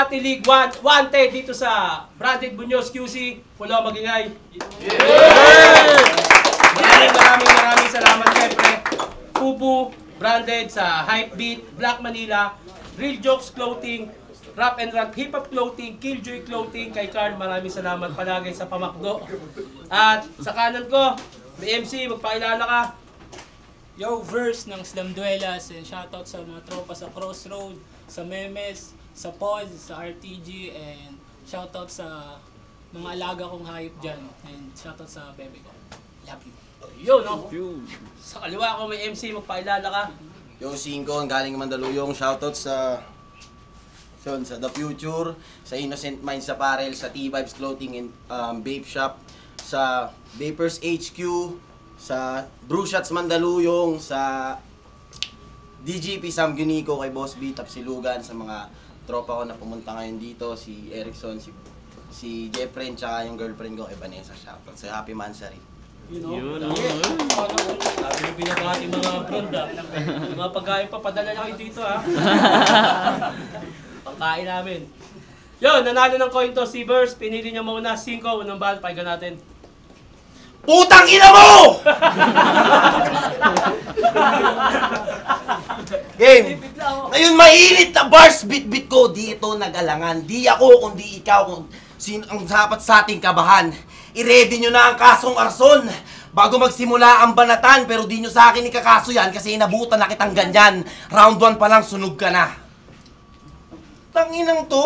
Makati League 1 wanted dito sa Branded Buños QC. Pulo magingay. Maraming salamat siyempre. Fubu, Branded sa Hypebeat, Black Manila, Real Jokes Clothing, Rap and Rap Hip Hop Clothing, Killjoy Clothing, kay Carl, maraming salamat palagi sa pamakdo. At sa kanan ko, may MC, magpakilala ka. Yo, Verse ng Slam Duelas, and shoutout sa mga tropa sa Crossroad, sa Memes, sa Pod, sa RTG, and shoutout sa mga alaga kong hayop dyan, and shoutout sa bebe ko. Love you. Yun, no? Sa kaliwa ko may MC, magpakilala ka. Yo, Cinco, ang galing Mandaluyong, shoutout sa The Future, sa Innocent Minds Apparel, sa T-Vibes Clothing and Vape Shop, sa Vapers HQ, sa Brew Shots Mandaluyong, sa DGP Sam Gunico, kay Boss B, Tapsilugan, sa mga tropa ko na pumunta ngayon dito, si Erickson, si Jeffrey, tsaka yung girlfriend ko, kay Vanessa, shoutout sa Happy Mansari. Yun, sabi yung pinaka ating mga brand, yung mga pagkain pa, padala na kayo dito, ha? Pagkain namin. Yun, nanalo ng coin to si Verse, pinili niya muna 5, unang bahal, pahiga natin. Putang ina mo! Game! Ngayon mainit na bars bit-bit ko dito nag-alangan. Di ako kundi ikaw kung sino ang dapat sa ating kabahan. I-ready nyo na ang kasong arson bago magsimula ang banatan, pero di nyo sa akin ikakaso yan kasi inabutan na kitang ganyan. Round 1 pa lang sunog ka na. Tanginang to?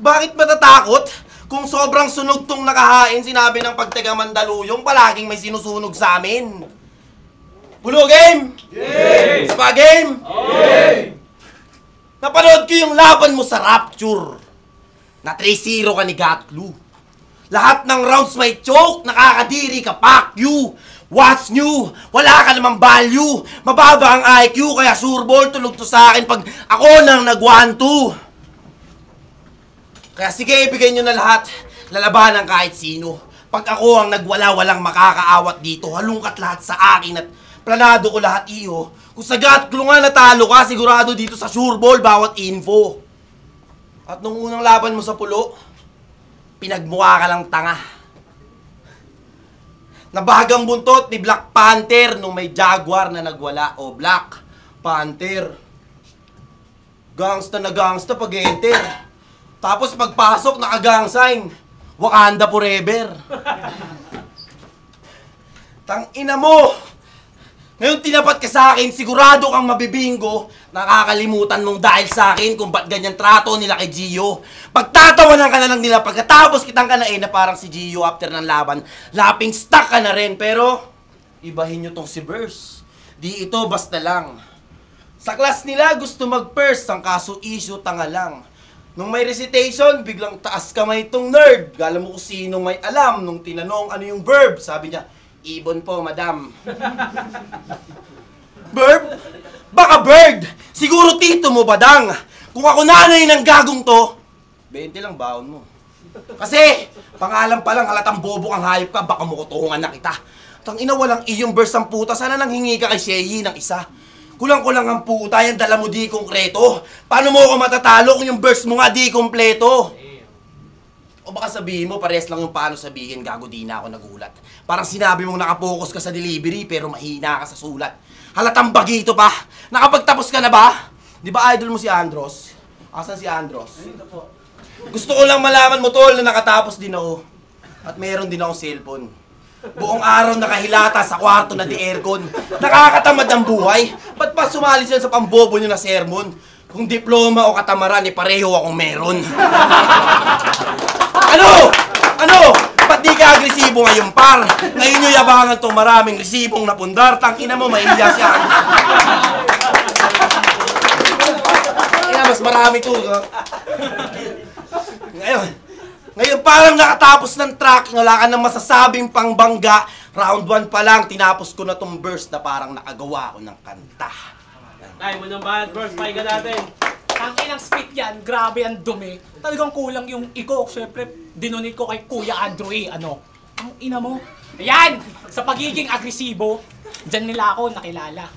Bakit matatakot? Kung sobrang sunog tong nakahain, sinabi ng pagtaga Mandaluyong, palaging may sinusunog sa amin. Pulo game? Game! Spa game? Game! Napanood ko yung laban mo sa Rapture. Na 3-0 ka ni Gatlu. Lahat ng rounds may choke, nakakadiri ka, fuck you. What's new? Wala ka namang value. Mababa ang IQ, kaya sureball tulog to sa akin pag ako nang nag-1-2. Kaya sige, ibigay nyo na lahat. Lalabanan kahit sino. Pag ako ang nagwala-walang makakaawat dito, halungkat lahat sa akin at planado ko lahat iyo. Kung sa Gatlo nga natalo ka, sigurado dito sa sureball bawat info. At nung unang laban mo sa pulo, pinagmukha ka lang tanga. Nabahagang buntot ni Black Panther nung may Jaguar na nagwala. O Black Panther. Gangsta na gangsta pag-enter. Tapos pagpasok, naka-gang sign. Wakanda forever. Tang-ina mo! Ngayon tinapat ka sa akin, sigurado kang mabibingo. Nakakalimutan mong dahil sa akin kung ba't ganyan trato nila kay Gio. Pagtatawanan ka na lang nila pagkatapos kitang kanain na parang si Gio after ng laban. Laping stuck ka na rin, pero ibahin nyo tong si Verse. Di ito basta lang. Sa class nila gusto mag-first, ang kaso issue tanga lang. Nung may recitation, biglang taas kamay itong nerd. Gala mo kung sinong may alam. Nung tinanong ano yung verb, sabi niya, ibon po, madam. Verb? Baka bird! Siguro tito mo, badang. Kung ako nanay ng gagong to, 20 lang baon mo. Kasi, pangalan pa lang halatang bobo kang hayop ka, baka mukutungan na kita. Tangina, walang iyong verse ang puta. Sana nang hingi ka kay Sheyi ng isa. Kulang-kulang ang puta, yan dala mo di konkreto. Paano mo ako matatalo kung yung verse mo nga di kompleto? O baka sabihin mo, pares lang yung paano sabihin, gago di na ako nagulat. Parang sinabi mong nakapokus ka sa delivery, pero mahina ka sa sulat. Halatang bagito pa. Nakapagtapos ka na ba? Di ba idol mo si Andros? Asan si Andros? Gusto ko lang malaman mo, tol, na nakatapos din ako. At meron din akong cellphone. Buong araw nakahilata sa kwarto na di aircon. Nakakatamad ang buhay. Ba't pa sumali sila sa pambobo nyo na sermon? Kung diploma o katamaran, pareho akong meron. Ano? Ba't di ka agresibo ngayon, par? Ngayon nyo yabangan tong maraming resibong napundar. Tangina mo, mahiya siya. Kaya mas marami to. Ngayon parang nakatapos ng track, wala ka nang masasabing pangbangga. Round 1 pa lang, tinapos ko na tong verse na parang nakagawa ko ng kanta. Ay, munang bahal, Verse, pahiga natin. Ang inang spit yan, grabe ang dumi. Talagang kulang yung iko. Siyempre, dinonate ko kay Kuya Andrew ano. Ang ina mo. Ayan! Sa pagiging agresibo, dyan nila ako nakilala.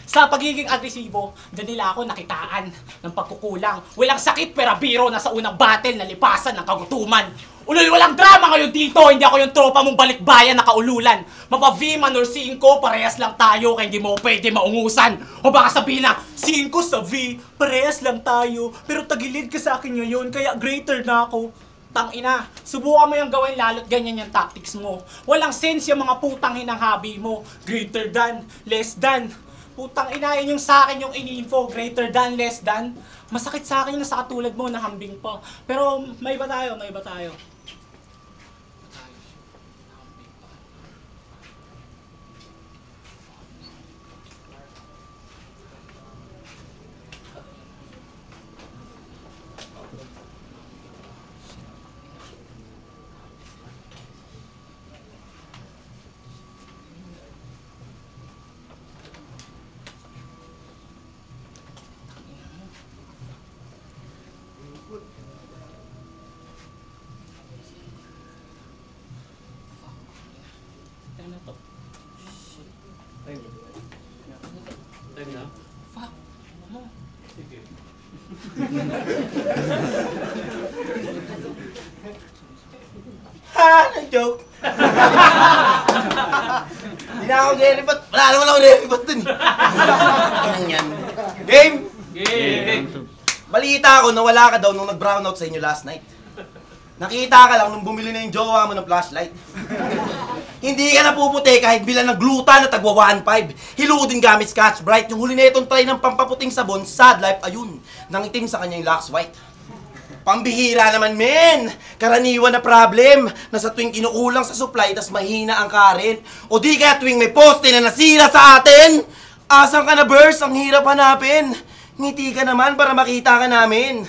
Sa pagiging agresibo, doon nila ako nakitaan ng pagkukulang. Walang sakit pero biro na sa unang battle na lipasan ng kagutuman. Uloy, walang drama ngayon dito! Hindi ako yung tropa mong balikbayan na kaululan. Mapa-V man or 5, parehas lang tayo kaya hindi mo pwede maungusan. O baka sabihin na, 5 sa V, parehas lang tayo. Pero tagilid ka sa akin ngayon, kaya greater na ako. Tangina, subukan mo yung gawin lalo't ganyan yung tactics mo. Walang sense yung mga putang hinang hobby mo. Greater than, less than. Putang ina, yun yung sa akin yung in-info. Greater than, less than. Masakit sa akin yung nasa katulad mo na hambing pa. Pero may iba tayo, may iba tayo. Time na? Fuck! Ano? Sige. Ha? Nag-joke? Hindi na ako nire-rebut. Wala naman ako nire-rebut dun. Inang yan. Game! Game! Balita ko na wala ka daw nung nag-brownout sa inyo last night. Nakita ka lang nung bumili na yung jowa mo ng flashlight. Hindi ka napuputi kahit bilang ng gluta na tagwa 1.5. Hiludin gamit Scotch Brite. Yung huli na itong try ng pampaputing sabon, sad life, ayun. Nangitim sa kanya yung Lux White. Pambihira naman, men! Karaniwan na problem na sa tuwing kinukulang sa supply tas mahina ang current. O di kaya tuwing may poste na nasira sa atin. Asan ka na, Burst? Ang hirap hanapin. Ngiti ka naman para makita ka namin.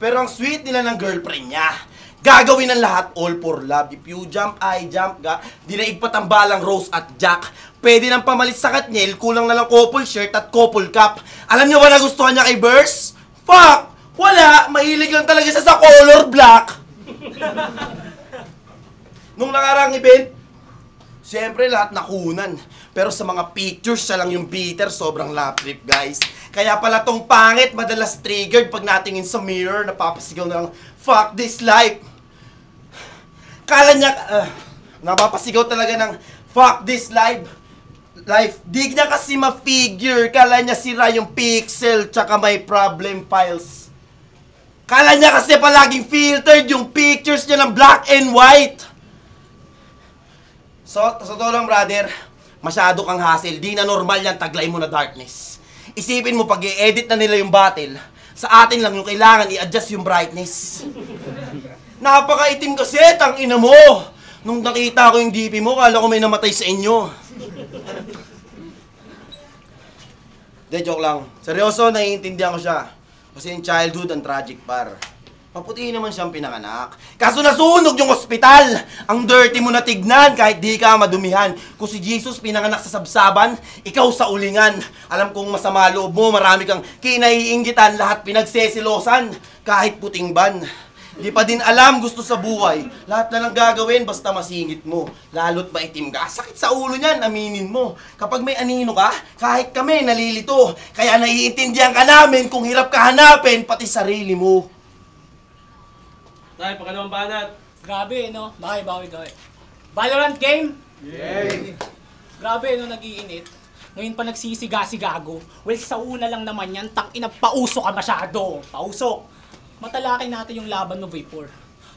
Pero ang sweet nila ng girlfriend niya. Gagawin ang lahat all for love. If you jump, I jump. Dinaig pa tambalang Rose at Jack. Pwede nang pamalit sa Katniel, kulang na lang couple shirt at couple cap. Alam niyo ba nagustuhan niya kay Burst? Fuck! Wala! Mahilig lang talaga siya sa color black. Nung nakarang event, siyempre lahat nakunan. Pero sa mga pictures, siya lang yung bitter, sobrang lap trip, guys. Kaya pala tong pangit, madalas triggered pag natingin sa mirror, napapasigaw na lang, fuck this life. Kala niya, napapasigaw talaga ng, fuck this life. Di niya kasi ma-figure, kala niya sira yung pixel, tsaka may problem files. Kala niya kasi palaging filtered yung pictures niya ng black and white. So, sa totoo lang, brother, masyado kang hassle. Di na normal yan, taglay mo na darkness. Isipin mo, pag i-edit na nila yung battle, sa atin lang yung kailangan i-adjust yung brightness. Napakaitim kasi, tang ina mo. Nung nakita ko yung DP mo, kala ko may namatay sa inyo. De, joke lang. Seryoso, naiintindihan ko siya. Kasi yung childhood ang tragic par. Maputi naman siyang pinanganak. Kaso nasunog yung ospital! Ang dirty mo na tignan kahit di ka madumihan. Kung si Jesus pinanganak sa sabsaban, ikaw sa ulingan. Alam kong masama loob mo, marami kang kinaiinggitan, lahat pinagsesilosan. Kahit puting ban. Di pa din alam gusto sa buhay. Lahat na lang gagawin basta masingit mo. Lalo't maitim ka. Sakit sa ulo niyan, aminin mo. Kapag may anino ka, kahit kami nalilito. Kaya naiintindihan ka namin kung hirap ka hanapin pati sarili mo. Tayo, pangalawang banat. Grabe, no? Bawi. Valorant game? Yay! Grabe, no? Nag-iinit. Ngayon pa nagsisiga-sigago. Well, sa una lang naman yan, tang-ina, pausok ka masyado. Pausok. Matalakay natin yung laban mo, Vapor.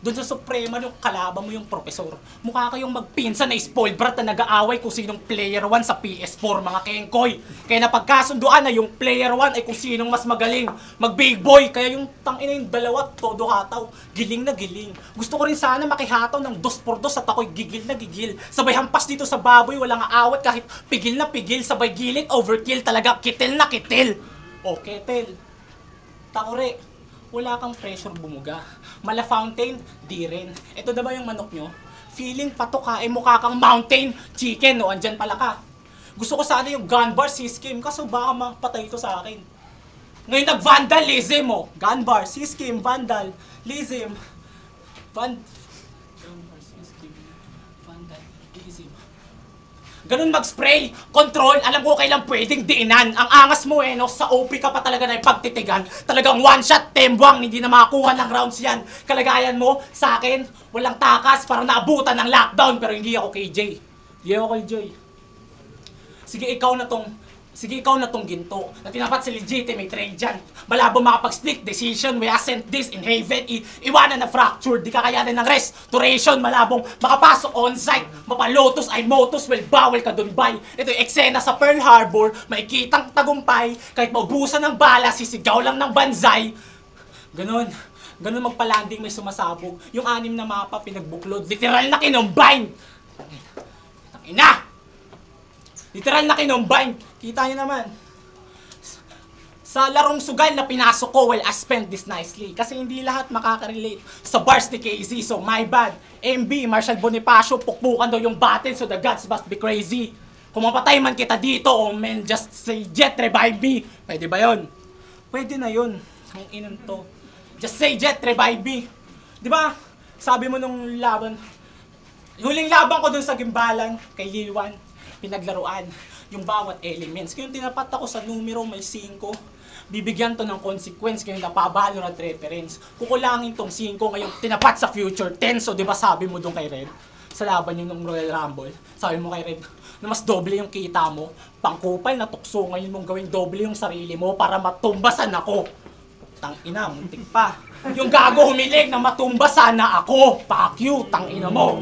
Doon sa Suprema, yung kalaban mo yung profesor. Mukha kayong magpinsan na spoiled brat na nag-aaway kung sinong player 1 sa PS4, mga kengkoy. Kaya napagkasunduan na yung player 1 ay kung sinong mas magaling, mag-big boy. Kaya yung tangina yung dalawa, todo hataw, giling na giling. Gusto ko rin sana makihataw ng 2x2 at ako'y gigil na gigil. Sabay hampas dito sa baboy, walang aawat kahit pigil na pigil. Sabay gilit, overkill talaga, kitil na kitil. O, ketel. Takore. Wala kang pressure bumuga. Mala fountain, di rin. Ito na ba yung manok nyo? Feeling pato ka, mukha kang mountain chicken, no? Andyan pala ka. Gusto ko sana yung gun bar system, kaso baka mapatay ito sa akin. Ngayon nag-vandalism, oh. Gun bar, system, vandalism. Gun bar, system, vandalism. Ganun mag-spray. Control, alam ko kailan pwedeng diinan. Ang angas mo no? Sa OP ka pa talaga na ipagtitigan. Talagang one shot, tembwang, hindi na makakuha ng rounds yan. Kalagayan mo, sa akin, walang takas, parang naabutan ng lockdown. Pero hindi ako KJ. Hindi ako KJ. Sige, ikaw na tong ginto na tinapat sa legitimate trade dyan. Malabo makapag-split decision, we ascent this in heaven, iwanan na fracture, di kakayanin ng restoration, malabong makapasok on-site, mapalotos ay motos, well, bawal ka dun, bay. Ito yung eksena sa Pearl Harbor, makikitang tagumpay, kahit maubusan ng bala, sisigaw lang ng banzay. Ganun magpalanding may sumasabog, yung 6 na mapa pinagbuklod, literal na kinumbine. Tangina! Literal na kinumbine. Kita niyo naman. Sa larong sugal na pinasok ko, well, I spent this nicely. Kasi hindi lahat makaka-relate sa bars ni KZ. So, my bad. MB, Marshal Bonifacio, pukpukan daw yung battle, so the gods must be crazy. Kung mapatay man kita dito, oh man, just say Jet, revive me. Pwede ba yun? Pwede na yun. Ang inon to. Just say Jet, revive me. Di ba? Sabi mo nung laban, huling laban ko dun sa Gimbalan, kay Lilwan, pinaglaruan yung bawat elements. Kaya tinapat ako sa numero may 5, bibigyan to ng consequence kaya napabalo at reference. Kukulangin tong 5 ngayon tinapat sa future 10. So di ba sabi mo doon kay Red sa laban yung ng Royal Rumble, sabi mo kay Red na mas doble yung kita mo, pangkupal na tukso, ngayon mong gawing doble yung sarili mo para matumbasan ako. Tangina, muntik pa. Yung gago humilig na matumbasan na ako. Fuck you, tangina mo.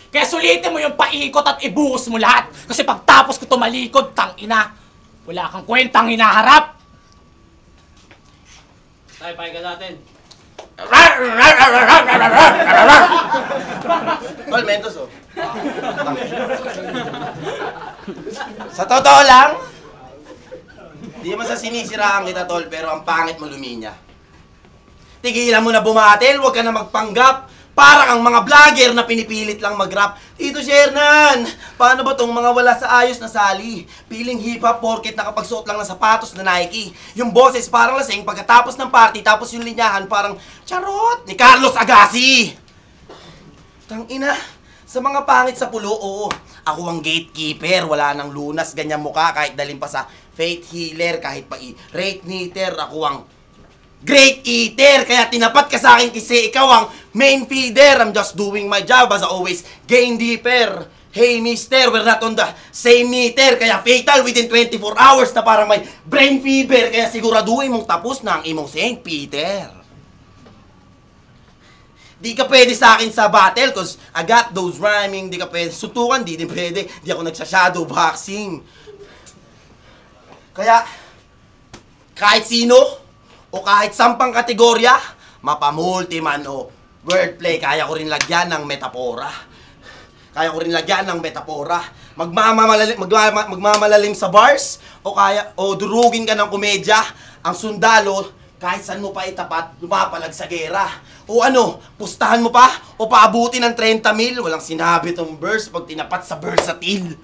Kaya sulitin mo yung paikot at ibuhos mo lahat. Kasi pagtapos ko tumalikod, tangina, wala kang kwentang hinaharap. Tayo, pahinga natin. Tol, Mentos, oh. Sa totoo lang, di naman sa sinisiraan kita, Tol, pero ang pangit mo luminya. Tigilan mo na bumatil, huwag ka na magpanggap. Parang ang mga vlogger na pinipilit lang mag-rap. Tito Shernan, paano ba tong mga wala sa ayos na sali? Piling hip-hop porket nakapagsuot lang ng sapatos na Nike. Yung boses parang lasing pagkatapos ng party, tapos yung linyahan parang charot ni Carlos Agassi. Tangina, sa mga pangit sa pulo, oo. Ako ang gatekeeper, wala nang lunas, ganyan mukha kahit dalhin pa sa faith healer, kahit pa rate meter, ako ang great eater, kaya tinapat ka sa akin kasi ikaw ang main feeder. I'm just doing my job as always. Gain deeper. Hey mister, we're not on the same meter. Kaya fatal within 24 hours na parang may brain fever. Kaya siguraduhin mong tapos na ang imong St. Peter. Di ka pwede sa akin sa battle cause I got those rhyming. Di ka pwede sutukan, di din pwede. Di ako nagsha-shadow boxing. Kaya kahit sino o kahit sampang kategorya, mapamulti man o wordplay, kaya ko rin lagyan ng metapora. Kaya ko rin lagyan ng metapora. Magmamalalim sa bars, o durugin ka ng komedya, ang sundalo, kahit saan mo pa itapat, lumapalag sa gera. O ano, pustahan mo pa, o paabuti ng 30 mil, walang sinabi tong verse pag tinapat sa versatile.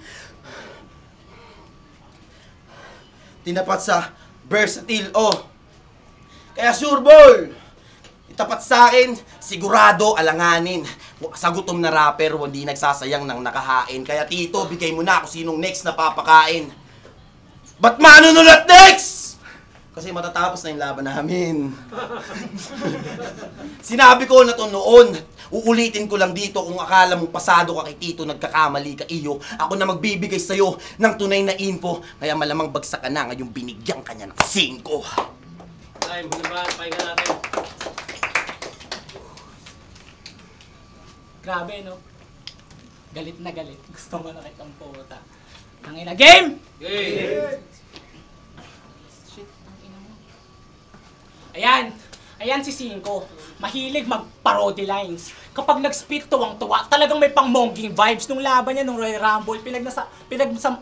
Tinapat sa versatile, oh. Kaya sure ball, itapat sa akin, sigurado alanganin. Sa gutom na rapper, hindi nagsasayang ng nakahain. Kaya tito, bigay mo na kung sinong next na papakain. Ba't manunulat next? Kasi matatapos na yung laban namin. Sinabi ko na to noon, uulitin ko lang dito kung akala mong pasado ka kay tito, nagkakamali ka iyo. Ako na magbibigay sa'yo ng tunay na info. Kaya malamang bagsak ka na, ngayong binigyan ka niya ng 5. Tayo, bunaban, pahinga natin. Grabe, no? Galit na galit. Gusto mo na kitang puta. Tangina, game! Okay. Shit, tangina mo. Ayan si Cinco. Mahilig mag-parody lines. Kapag nag-spit tuwang-tuwa, talagang may pang-monging vibes. Nung laban niya, nung Royal Rumble,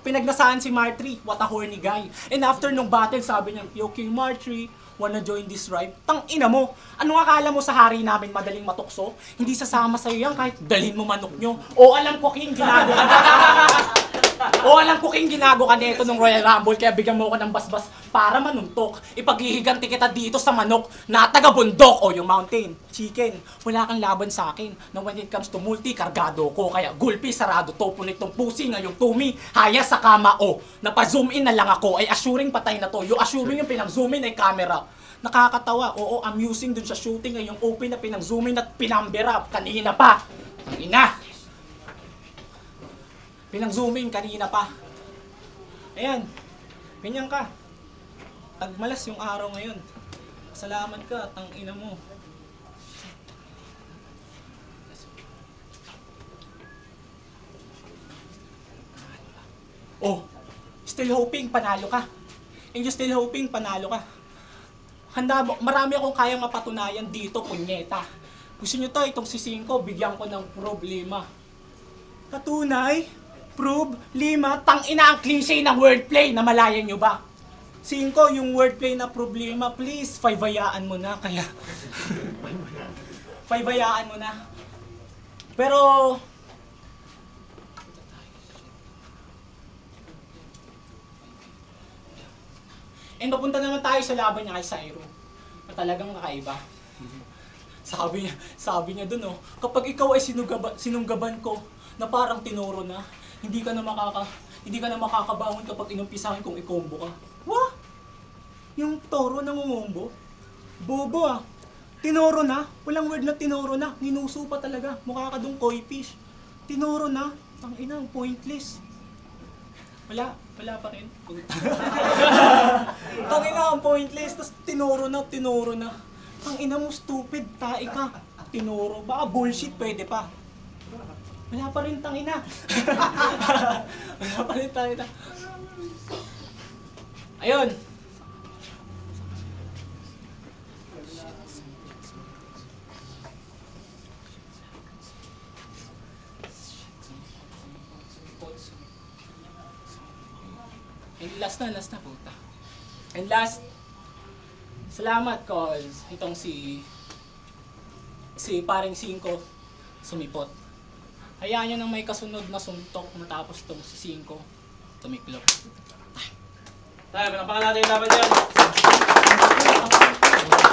pinagnasaan si Martry. What a horny guy. And after nung battle, sabi niya, Yo, King Martry, wanna join this ride? Tang-ina mo! Anong akala mo sa hari namin madaling matukso? Hindi sasama sa'yo yan kahit dalhin mo manok nyo. O alam ko, King, ginago ka na. O O alam ko kayong ginago ka nito nung Royal Rumble kaya bigyan mo ko ng basbas para manuntok. Ipaghihiganti kita dito sa manok na taga bundok o yung mountain. Chicken, wala kang laban sa akin na when it comes to multi, kargado ko. Kaya gulpi, sarado to, punit tong pusi ngayong tumi, haya sa kama o. Napa-zoom in na lang ako ay assuring patay na to. Yung assuring yung pinag-zoom in ay camera. Nakakatawa, oo, amusing dun sa shooting ay yung open na pinag-zoom in at pinambera kanina pa. Ang ina! Pinang-zoom in kanina pa. Ayan. Ganyan ka. Tagmalas yung araw ngayon. Salamat ka, tang ina mo. Oh, still hoping panalo ka. And you still hoping panalo ka. Handa mo, marami akong kayang mapatunayan dito, punyeta. Gusto nyo to, itong si Cinco, bigyan ko ng problema. Patunay? Prove, 5, tang-ina ang cliche ng wordplay na malayan nyo ba? 5, yung wordplay na problema, please, 5 hayaan mo na, kaya 5 hayaan mo na. Pero, and mapunta naman tayo sa laban niya kay Cyro, na talagang kakaiba. Sabi niya dun, oh, kapag ikaw ay sinunggaban ko, na parang tinuro na, hindi ka na makakabangon kapag inumpisahan kong ikombo ka. Wah! Yung toro nangungumbo? Bobo ah. Tinoro na. Walang word na tinoro na. Ninuso pa talaga. Mukha ka dong koi fish. Tinoro na. Ang ina, pointless. Wala pa rin. Ang ina, ang pointless. Tapos tinoro na. Ang ina mo, stupid. Tae ka. Tinoro. Baka bullshit, pwede pa. Wala pa rin tangina. Wala pa rin tangina. Ayun. And last na puta. And last, salamat cause itong si paring Cinco sumipot. Hayaan nyo nang may kasunod na suntok matapos itong si Cinco tumiklop. Tayo, pinapakan natin yung laban dyan.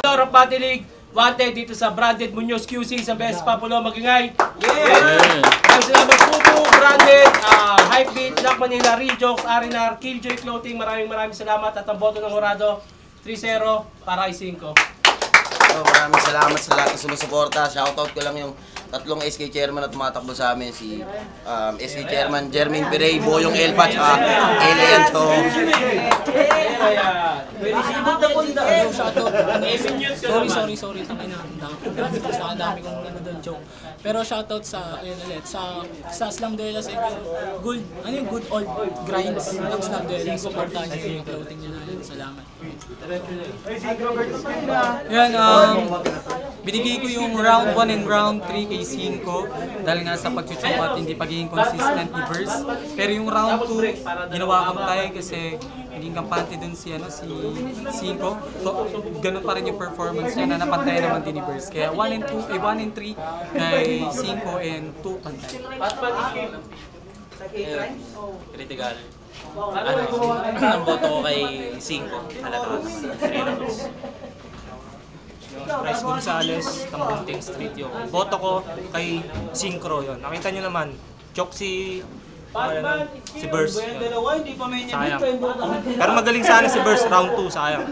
Rock Battle League, wanted dito sa Branded Munoz QC sa Best Papulo Magingay. Ang salamat Fubu, Branded, Hypebeat, Black Manila, Real Jokes, Arinar, Killjoy Clothing, maraming salamat at ang boto ng Horado, 3-0 para kay Cinco. Maraming salamat sa lahat ng sumusuporta. Shoutout ko lang yung tatlong SK chairman na tumatakbo sa amin. Si SK chairman Jermaine Pirey, Boyong Elpa, at Elian Chong. Sorry, tangina. Ang dami kong ano doon, joke. Pero shoutout sa, ayun ulit, sa Slam Duelas and yung good old grinds ng Slam Duelas. Supportahan nyo yung clothing nyo na yun. Salamat. Yan, binigay ko yung round 1 and round 3 kay Cinco dahil nga sa pagchuchong at hindi pagiging consistent ni Verse. Pero yung round 2, ginawa kong tayo kasi naging kampante dun si Cinco. So, ganun pa rin yung performance niya na napantay naman din ni Verse. Kaya 1 and 3 kay Cinco and 2 pantay. Critical. Ang boto ko kay Cinco. Halata naman. 3 rounds. Bryce Gonzales, Tambunting Street yung boto ko kay Synchro yun. Nakita nyo naman, joke si Burst. Sayang. Pero magaling sana si Burst round 2, sayang.